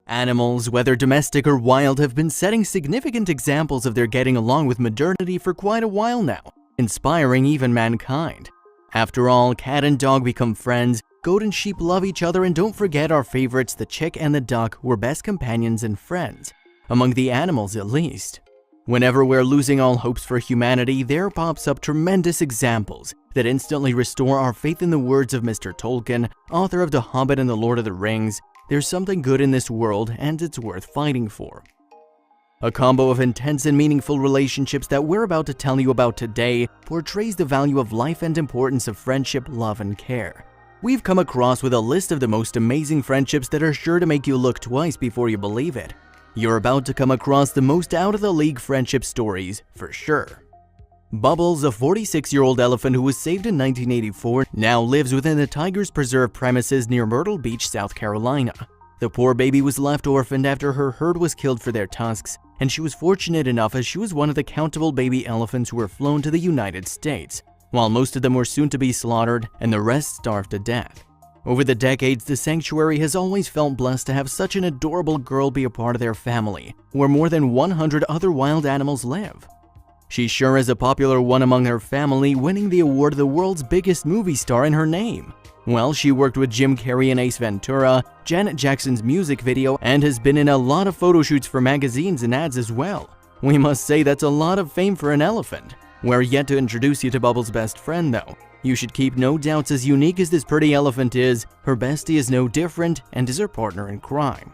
Animals, whether domestic or wild, have been setting significant examples of their getting along with modernity for quite a while now, inspiring even mankind. After all, cat and dog become friends, goat and sheep love each other, and don't forget our favorites, the chick and the duck, were best companions and friends, among the animals at least. Whenever we're losing all hopes for humanity, there pops up tremendous examples that instantly restore our faith in the words of Mr. Tolkien, author of The Hobbit and The Lord of the Rings. There's something good in this world, and it's worth fighting for. A combo of intense and meaningful relationships that we're about to tell you about today portrays the value of life and importance of friendship, love, and care. We've come across with a list of the most amazing friendships that are sure to make you look twice before you believe it. You're about to come across the most out-of-the-league friendship stories, for sure. Bubbles, a 46-year-old elephant who was saved in 1984, now lives within the Tigers Preserve premises near Myrtle Beach, South Carolina. The poor baby was left orphaned after her herd was killed for their tusks, and she was fortunate enough as she was one of the countable baby elephants who were flown to the United States, while most of them were soon to be slaughtered and the rest starved to death. Over the decades, the sanctuary has always felt blessed to have such an adorable girl be a part of their family, where more than 100 other wild animals live. She sure is a popular one among her family, winning the award of the world's biggest movie star in her name. Well, she worked with Jim Carrey and Ace Ventura, Janet Jackson's music video, and has been in a lot of photo shoots for magazines and ads as well. We must say that's a lot of fame for an elephant. We're yet to introduce you to Bubbles' best friend though. You should keep no doubts, as unique as this pretty elephant is, her bestie is no different and is her partner in crime.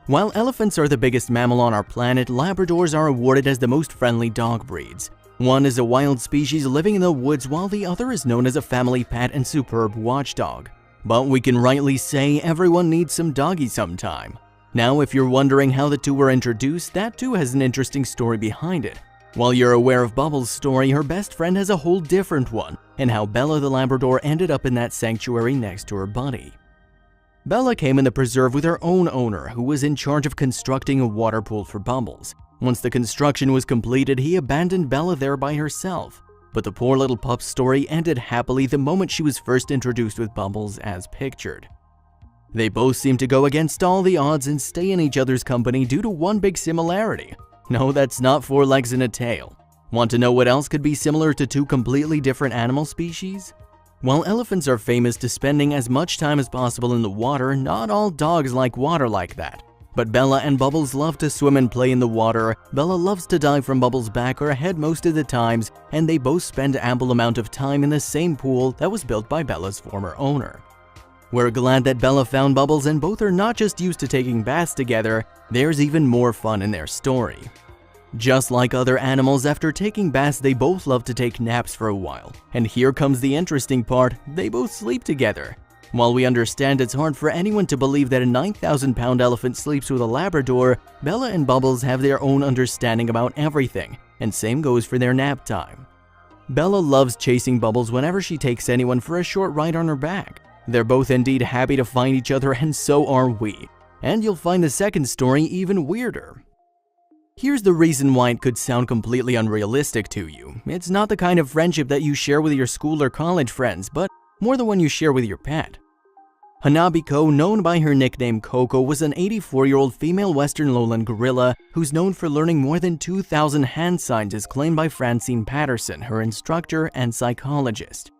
While elephants are the biggest mammal on our planet, Labradors are awarded as the most friendly dog breeds. One is a wild species living in the woods, while the other is known as a family pet and superb watchdog. But we can rightly say everyone needs some doggy sometime. Now, if you're wondering how the two were introduced, that too has an interesting story behind it. While you're aware of Bubbles' story, her best friend has a whole different one, and how Bella the Labrador ended up in that sanctuary next to her buddy. Bella came in the preserve with her own owner, who was in charge of constructing a water pool for Bubbles. Once the construction was completed, he abandoned Bella there by herself. But the poor little pup's story ended happily the moment she was first introduced with Bubbles as pictured. They both seem to go against all the odds and stay in each other's company due to one big similarity. No, that's not 4 legs and a tail. Want to know what else could be similar to two completely different animal species? While elephants are famous to spending as much time as possible in the water, not all dogs like water like that. But Bella and Bubbles love to swim and play in the water. Bella loves to dive from Bubbles' back or head most of the times, and they both spend ample amount of time in the same pool that was built by Bella's former owner. We're glad that Bella found Bubbles, and both are not just used to taking baths together, there's even more fun in their story. Just like other animals, after taking baths, they both love to take naps for a while. And here comes the interesting part, they both sleep together. While we understand it's hard for anyone to believe that a 9,000-pound elephant sleeps with a Labrador, Bella and Bubbles have their own understanding about everything, and same goes for their nap time. Bella loves chasing Bubbles whenever she takes anyone for a short ride on her back. They're both indeed happy to find each other, and so are we. And you'll find the second story even weirder. Here's the reason why it could sound completely unrealistic to you. It's not the kind of friendship that you share with your school or college friends, but more the one you share with your pet. Hanabiko, known by her nickname Coco, was an 84-year-old female western lowland gorilla who's known for learning more than 2,000 hand signs, as claimed by Francine Patterson, her instructor and psychologist.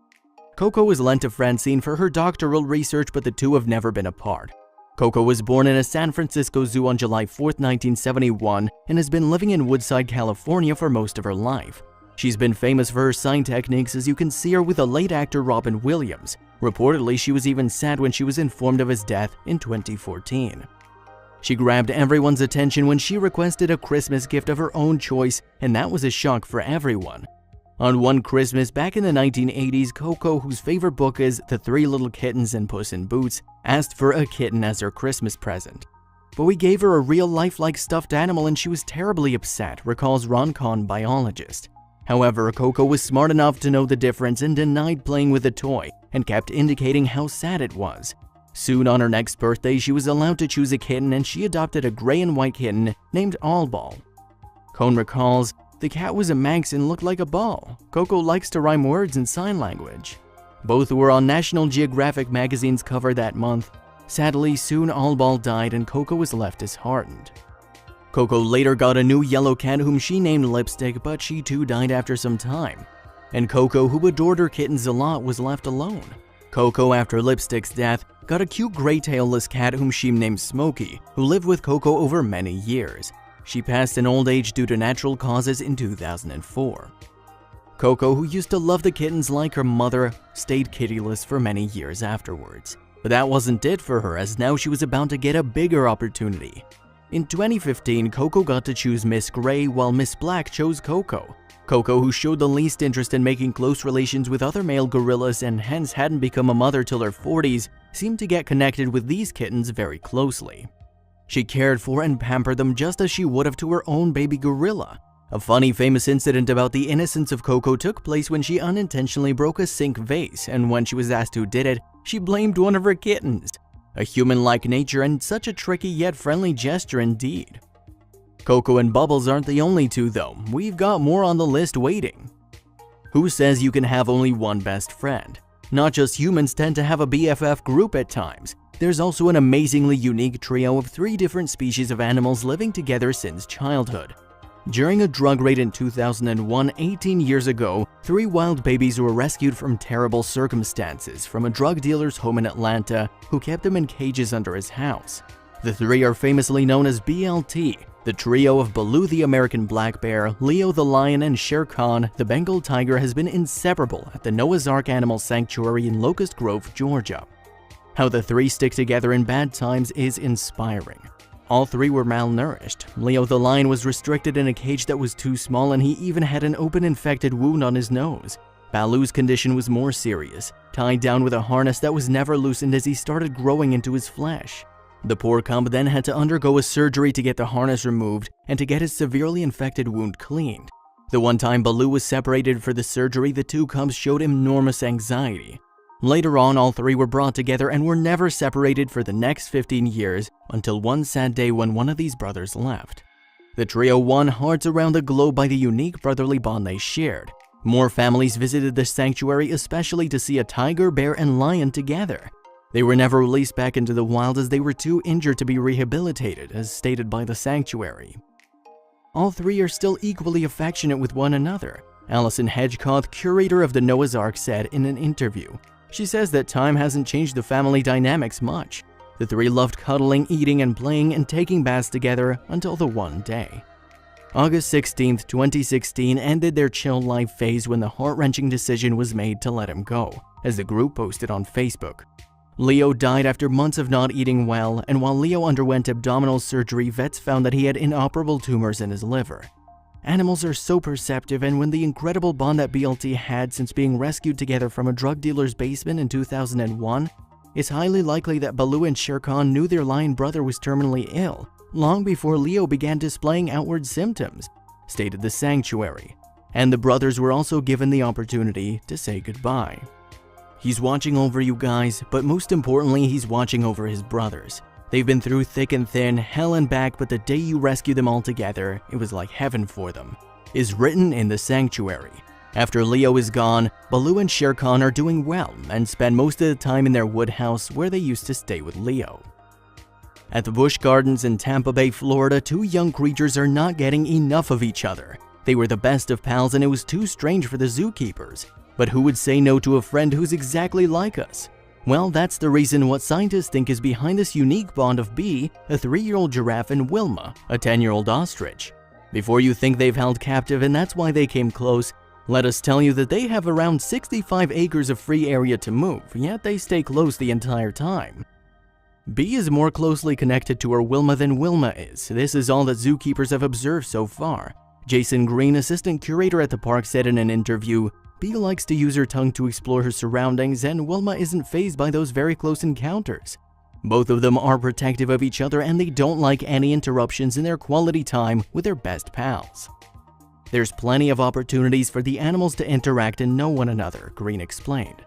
Coco was lent to Francine for her doctoral research, but the two have never been apart. Coco was born in a San Francisco zoo on July 4, 1971, and has been living in Woodside, California for most of her life. She's been famous for her sign techniques, as you can see her with the late actor Robin Williams. Reportedly, she was even sad when she was informed of his death in 2014. She grabbed everyone's attention when she requested a Christmas gift of her own choice, and that was a shock for everyone. On one Christmas back in the 1980s, Coco, whose favorite book is The Three Little Kittens and Puss in Boots, asked for a kitten as her Christmas present. But we gave her a real lifelike stuffed animal and she was terribly upset, recalls Ron Kahn, biologist. However, Coco was smart enough to know the difference and denied playing with the toy, and kept indicating how sad it was. Soon on her next birthday, she was allowed to choose a kitten, and she adopted a gray and white kitten named Allball. Cohn recalls, "The cat was a Manx and looked like a ball. Coco likes to rhyme words in sign language." Both were on National Geographic magazine's cover that month. Sadly, soon Allball died and Coco was left disheartened. Coco later got a new yellow cat whom she named Lipstick, but she too died after some time. And Coco, who adored her kittens a lot, was left alone. Coco, after Lipstick's death, got a cute gray tailless cat whom she named Smokey, who lived with Coco over many years. She passed in old age due to natural causes in 2004. Coco, who used to love the kittens like her mother, stayed kittyless for many years afterwards. But that wasn't it for her, as now she was about to get a bigger opportunity. In 2015, Coco got to choose Miss Gray while Miss Black chose Coco. Coco, who showed the least interest in making close relations with other male gorillas and hence hadn't become a mother till her 40s, seemed to get connected with these kittens very closely. She cared for and pampered them just as she would have to her own baby gorilla. A funny, famous incident about the innocence of Coco took place when she unintentionally broke a sink vase, and when she was asked who did it, she blamed one of her kittens. A human-like nature and such a tricky yet friendly gesture indeed. Coco and Bubbles aren't the only two though, we've got more on the list waiting. Who says you can have only one best friend? Not just humans tend to have a BFF group at times. There's also an amazingly unique trio of 3 different species of animals living together since childhood. During a drug raid in 2001, 18 years ago, 3 wild babies were rescued from terrible circumstances from a drug dealer's home in Atlanta who kept them in cages under his house. The 3 are famously known as BLT, the trio of Baloo the American black bear, Leo the lion, and Shere Khan the Bengal tiger has been inseparable at the Noah's Ark Animal Sanctuary in Locust Grove, Georgia. How the 3 stick together in bad times is inspiring. All 3 were malnourished. Leo the lion was restricted in a cage that was too small and he even had an open infected wound on his nose. Baloo's condition was more serious, tied down with a harness that was never loosened as he started growing into his flesh. The poor cub then had to undergo a surgery to get the harness removed and to get his severely infected wound cleaned. The one time Baloo was separated for the surgery, the 2 cubs showed enormous anxiety. Later on, all 3 were brought together and were never separated for the next 15 years until one sad day when one of these brothers left. The trio won hearts around the globe by the unique brotherly bond they shared. More families visited the sanctuary, especially to see a tiger, bear, and lion together. They were never released back into the wild as they were too injured to be rehabilitated, as stated by the sanctuary. All 3 are still equally affectionate with one another, Alison Hedgecoth, curator of the Noah's Ark, said in an interview. She says that time hasn't changed the family dynamics much. The 3 loved cuddling, eating, and playing and taking baths together until the one day. August 16, 2016 ended their chill life phase when the heart-wrenching decision was made to let him go, as the group posted on Facebook. Leo died after months of not eating well, and while Leo underwent abdominal surgery, vets found that he had inoperable tumors in his liver. Animals are so perceptive, and when the incredible bond that BLT had since being rescued together from a drug dealer's basement in 2001, it's highly likely that Baloo and Shere Khan knew their lion brother was terminally ill, long before Leo began displaying outward symptoms, stated the sanctuary. And the brothers were also given the opportunity to say goodbye. He's watching over you guys, but most importantly, he's watching over his brothers. They've been through thick and thin, hell and back, but the day you rescue them all together, it was like heaven for them, is written in the sanctuary. After Leo is gone, Baloo and Shere Khan are doing well and spend most of the time in their wood house where they used to stay with Leo. At the Busch Gardens in Tampa Bay, Florida, 2 young creatures are not getting enough of each other. They were the best of pals and it was too strange for the zookeepers. But who would say no to a friend who's exactly like us? Well, that's the reason what scientists think is behind this unique bond of Bee, a 3-year-old giraffe, and Wilma, a 10-year-old ostrich. Before you think they've held captive and that's why they came close, let us tell you that they have around 65 acres of free area to move, yet they stay close the entire time. Bee is more closely connected to her Wilma than Wilma is. This is all that zookeepers have observed so far. Jason Green, assistant curator at the park, said in an interview, Bee likes to use her tongue to explore her surroundings, and Wilma isn't fazed by those very close encounters. Both of them are protective of each other and they don't like any interruptions in their quality time with their best pals. There's plenty of opportunities for the animals to interact and know one another, Green explained.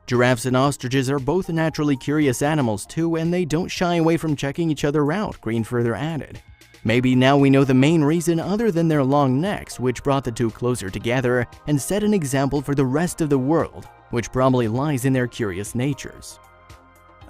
Giraffes and ostriches are both naturally curious animals too, and they don't shy away from checking each other out, Green further added. Maybe now we know the main reason other than their long necks, which brought the 2 closer together and set an example for the rest of the world, which probably lies in their curious natures.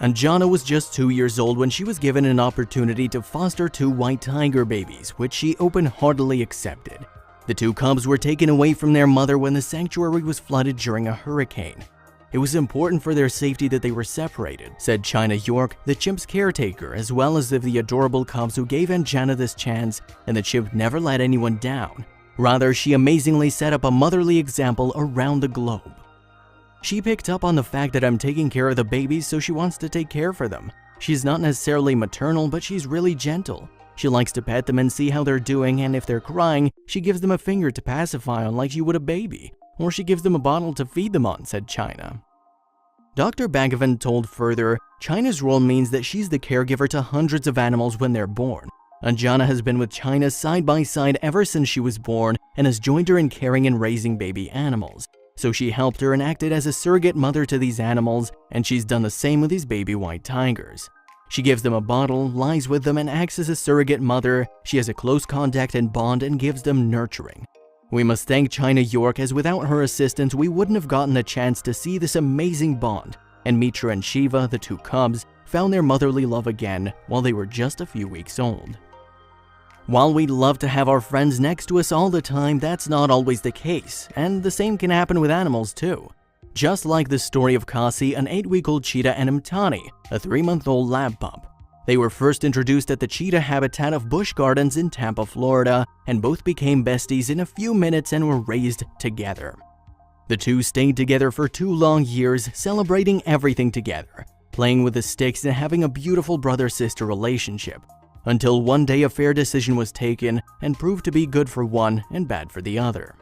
Anjana was just 2 years old when she was given an opportunity to foster 2 white tiger babies, which she open-heartedly accepted. The 2 cubs were taken away from their mother when the sanctuary was flooded during a hurricane. It was important for their safety that they were separated, said China York, the chimp's caretaker, as well as the adorable cubs who gave Anjana this chance, and the chimp never let anyone down. Rather, she amazingly set up a motherly example around the globe. She picked up on the fact that I'm taking care of the babies, so she wants to take care for them. She's not necessarily maternal, but she's really gentle. She likes to pet them and see how they're doing, and if they're crying, she gives them a finger to pacify on like she would a baby. Or she gives them a bottle to feed them on, said China. Dr. Bhagavan told further, China's role means that she's the caregiver to hundreds of animals when they're born. Anjana has been with China side by side ever since she was born and has joined her in caring and raising baby animals. So she helped her and acted as a surrogate mother to these animals, and she's done the same with these baby white tigers. She gives them a bottle, lies with them, and acts as a surrogate mother. She has a close contact and bond and gives them nurturing. We must thank China York, as without her assistance we wouldn't have gotten the chance to see this amazing bond, and Mitra and Shiva, the 2 cubs, found their motherly love again while they were just a few weeks old. While we'd love to have our friends next to us all the time, that's not always the case, and the same can happen with animals too. Just like the story of Kasi, an 8-week-old cheetah, and Mtani, a 3-month-old lab pup. They were first introduced at the cheetah habitat of Busch Gardens in Tampa, Florida, and both became besties in a few minutes and were raised together. The 2 stayed together for 2 long years, celebrating everything together, playing with the sticks and having a beautiful brother-sister relationship, until one day a fair decision was taken and proved to be good for one and bad for the other.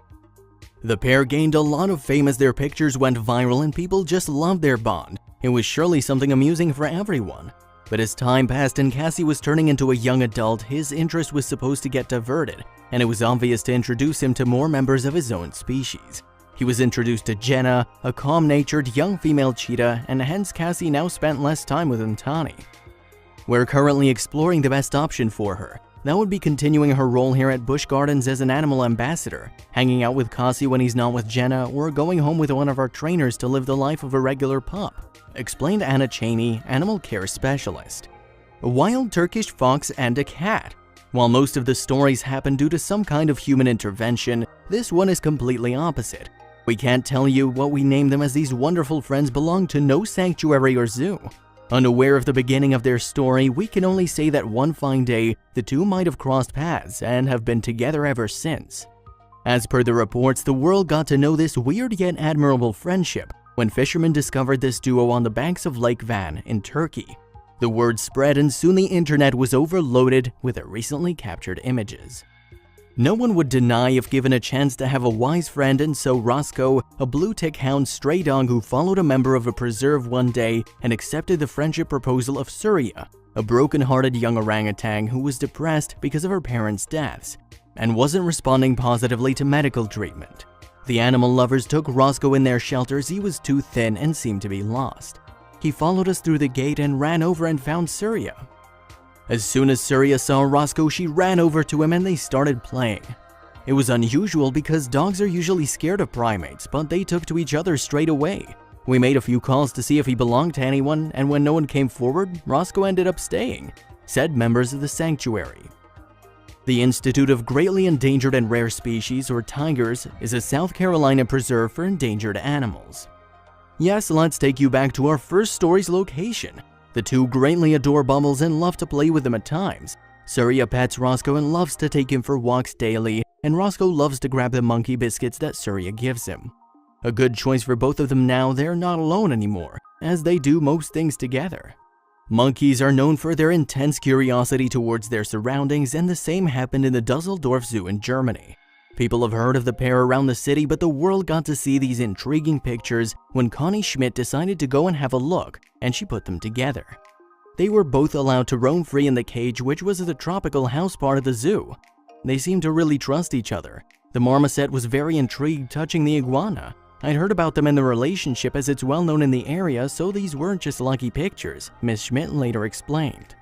The pair gained a lot of fame as their pictures went viral and people just loved their bond. It was surely something amusing for everyone. But as time passed and Cassie was turning into a young adult, his interest was supposed to get diverted, and it was obvious to introduce him to more members of his own species. He was introduced to Jenna, a calm-natured young female cheetah, and hence Cassie now spent less time with Mtani. We're currently exploring the best option for her. That would be continuing her role here at Busch Gardens as an animal ambassador, hanging out with Kasi when he's not with Jenna, or going home with one of our trainers to live the life of a regular pup, explained Anna Cheney, animal care specialist. A wild Turkish fox and a cat. While most of the stories happen due to some kind of human intervention, this one is completely opposite. We can't tell you what we named them, as these wonderful friends belong to no sanctuary or zoo. Unaware of the beginning of their story, we can only say that one fine day, the 2 might have crossed paths and have been together ever since. As per the reports, the world got to know this weird yet admirable friendship when fishermen discovered this duo on the banks of Lake Van in Turkey. The word spread and soon the internet was overloaded with the recently captured images. No one would deny if given a chance to have a wise friend, and so Roscoe, a blue tick hound stray dog who followed a member of a preserve one day and accepted the friendship proposal of Surya, a broken-hearted young orangutan who was depressed because of her parents' deaths and wasn't responding positively to medical treatment. The animal lovers took Roscoe in their shelters. He was too thin and seemed to be lost. He followed us through the gate and ran over and found Surya. As soon as Surya saw Roscoe, she ran over to him and they started playing. It was unusual because dogs are usually scared of primates, but they took to each other straight away. We made a few calls to see if he belonged to anyone, and when no one came forward, Roscoe ended up staying, said members of the sanctuary. The Institute of Greatly Endangered and Rare Species, or Tigers, is a South Carolina preserve for endangered animals. Yes, let's take you back to our first story's location. The 2 greatly adore Bubbles and love to play with him at times. Surya pets Roscoe and loves to take him for walks daily, and Roscoe loves to grab the monkey biscuits that Surya gives him. A good choice for both of them now they're not alone anymore, as they do most things together. Monkeys are known for their intense curiosity towards their surroundings, and the same happened in the Dusseldorf Zoo in Germany. People have heard of the pair around the city, but the world got to see these intriguing pictures when Connie Schmidt decided to go and have a look, and she put them together. They were both allowed to roam free in the cage, which was the tropical house part of the zoo. They seemed to really trust each other. The marmoset was very intrigued touching the iguana. I'd heard about them in the relationship, as it's well known in the area, so these weren't just lucky pictures, Miss Schmidt later explained.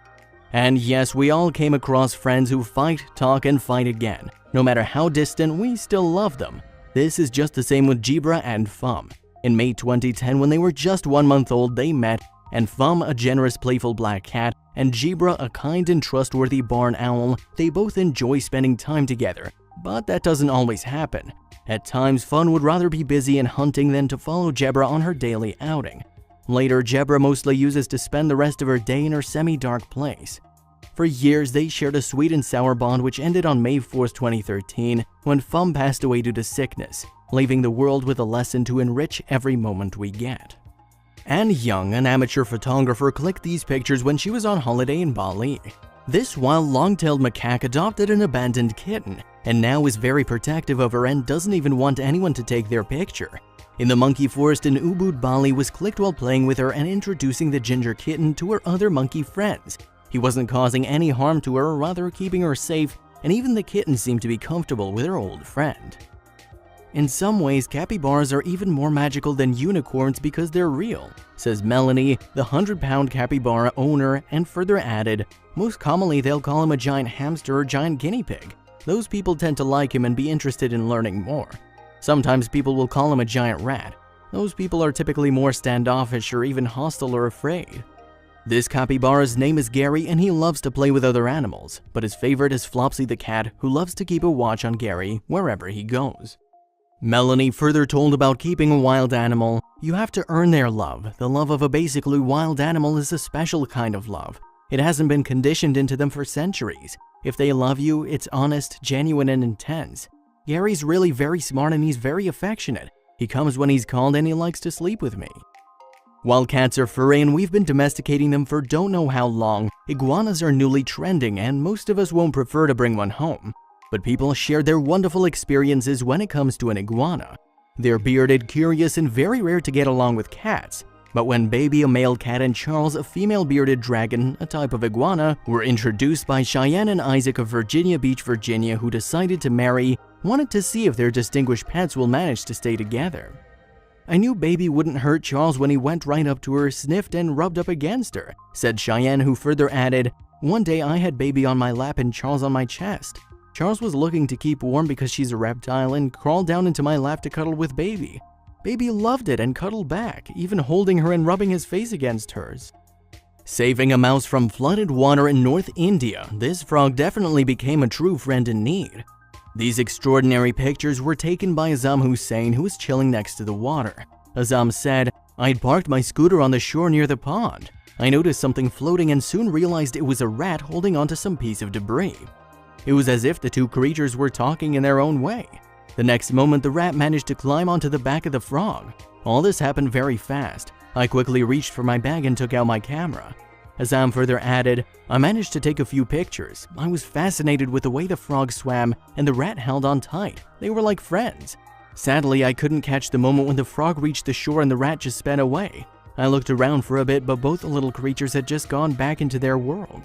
And yes, we all came across friends who fight, talk, and fight again. No matter how distant, we still love them. This is just the same with Jibra and Fum. In May 2010, when they were just 1 month old, they met, and Fum, a generous, playful black cat, and Jibra, a kind and trustworthy barn owl, they both enjoy spending time together. But that doesn't always happen. At times, Fun would rather be busy in hunting than to follow Jebra on her daily outing. Later, Jebra mostly uses to spend the rest of her day in her semi-dark place. For years, they shared a sweet and sour bond which ended on May 4th, 2013, when Fum passed away due to sickness, leaving the world with a lesson to enrich every moment we get. Anne Young, an amateur photographer, clicked these pictures when she was on holiday in Bali. This wild long-tailed macaque adopted an abandoned kitten, and now is very protective of her and doesn't even want anyone to take their picture. In the monkey forest in Ubud, Bali was clicked while playing with her and introducing the ginger kitten to her other monkey friends. He wasn't causing any harm to her, rather keeping her safe, and even the kitten seemed to be comfortable with her old friend. In some ways, capybaras are even more magical than unicorns because they're real, says Melanie, the 100-pound capybara owner, and further added, most commonly they'll call him a giant hamster or giant guinea pig. Those people tend to like him and be interested in learning more. Sometimes people will call him a giant rat. Those people are typically more standoffish or even hostile or afraid. This capybara's name is Gary and he loves to play with other animals, but his favorite is Flopsy the cat, who loves to keep a watch on Gary wherever he goes. Melanie further told about keeping a wild animal, "You have to earn their love. The love of a basically wild animal is a special kind of love. It hasn't been conditioned into them for centuries. If they love you, it's honest, genuine, and intense. Gary's really very smart and he's very affectionate. He comes when he's called and he likes to sleep with me." While cats are furry and we've been domesticating them for don't know how long, iguanas are newly trending and most of us won't prefer to bring one home. But people share their wonderful experiences when it comes to an iguana. They're bearded, curious, and very rare to get along with cats. But when Baby, a male cat, and Charles, a female bearded dragon, a type of iguana, were introduced by Cheyenne and Isaac of Virginia Beach, Virginia, who decided to marry, wanted to see if their distinguished pets will manage to stay together. "I knew Baby wouldn't hurt Charles when he went right up to her, sniffed, and rubbed up against her," said Cheyenne, who further added, "One day I had Baby on my lap and Charles on my chest. Charles was looking to keep warm because she's a reptile and crawled down into my lap to cuddle with Baby. Baby loved it and cuddled back, even holding her and rubbing his face against hers." Saving a mouse from flooded water in North India, this frog definitely became a true friend in need. These extraordinary pictures were taken by Azam Hussain, who was chilling next to the water. Azam said, "I'd parked my scooter on the shore near the pond. I noticed something floating and soon realized it was a rat holding onto some piece of debris. It was as if the two creatures were talking in their own way. The next moment, the rat managed to climb onto the back of the frog. All this happened very fast. I quickly reached for my bag and took out my camera." Azam further added, "I managed to take a few pictures. I was fascinated with the way the frog swam and the rat held on tight. They were like friends. Sadly, I couldn't catch the moment when the frog reached the shore and the rat just sped away. I looked around for a bit, but both the little creatures had just gone back into their world."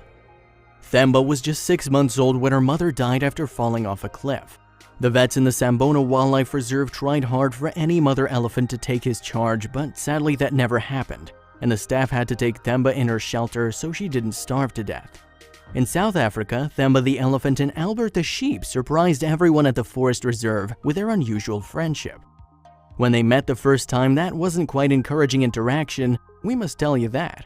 Themba was just 6 months old when her mother died after falling off a cliff. The vets in the Sambona Wildlife Reserve tried hard for any mother elephant to take his charge, but sadly that never happened, and the staff had to take Themba in her shelter so she didn't starve to death. In South Africa, Themba the elephant and Albert the sheep surprised everyone at the forest reserve with their unusual friendship. When they met the first time, that wasn't quite encouraging interaction, we must tell you that.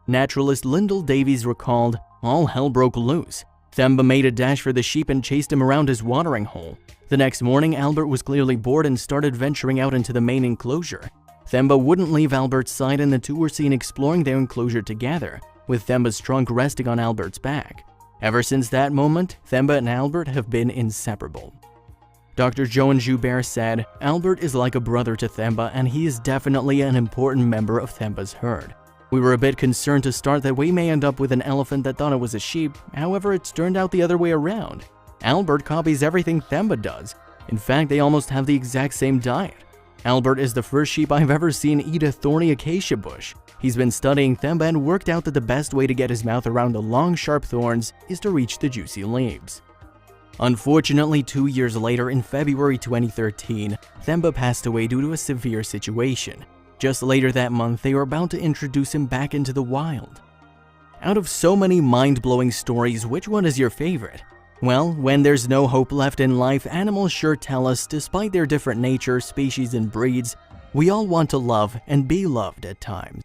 Naturalist Lyndall Davies recalled, "All hell broke loose. Themba made a dash for the sheep and chased him around his watering hole. The next morning, Albert was clearly bored and started venturing out into the main enclosure. Themba wouldn't leave Albert's side and the two were seen exploring their enclosure together, with Themba's trunk resting on Albert's back. Ever since that moment, Themba and Albert have been inseparable." Dr. Joan Joubert said, "Albert is like a brother to Themba and he is definitely an important member of Themba's herd. We were a bit concerned to start that we may end up with an elephant that thought it was a sheep, however it's turned out the other way around. Albert copies everything Themba does. In fact, they almost have the exact same diet. Albert is the first sheep I've ever seen eat a thorny acacia bush. He's been studying Themba and worked out that the best way to get his mouth around the long, sharp thorns is to reach the juicy leaves." Unfortunately, 2 years later, in February 2013, Themba passed away due to a severe situation. Just later that month, they were about to introduce him back into the wild. Out of so many mind-blowing stories, which one is your favorite? Well, when there's no hope left in life, animals sure tell us, despite their different nature, species, and breeds, we all want to love and be loved at times.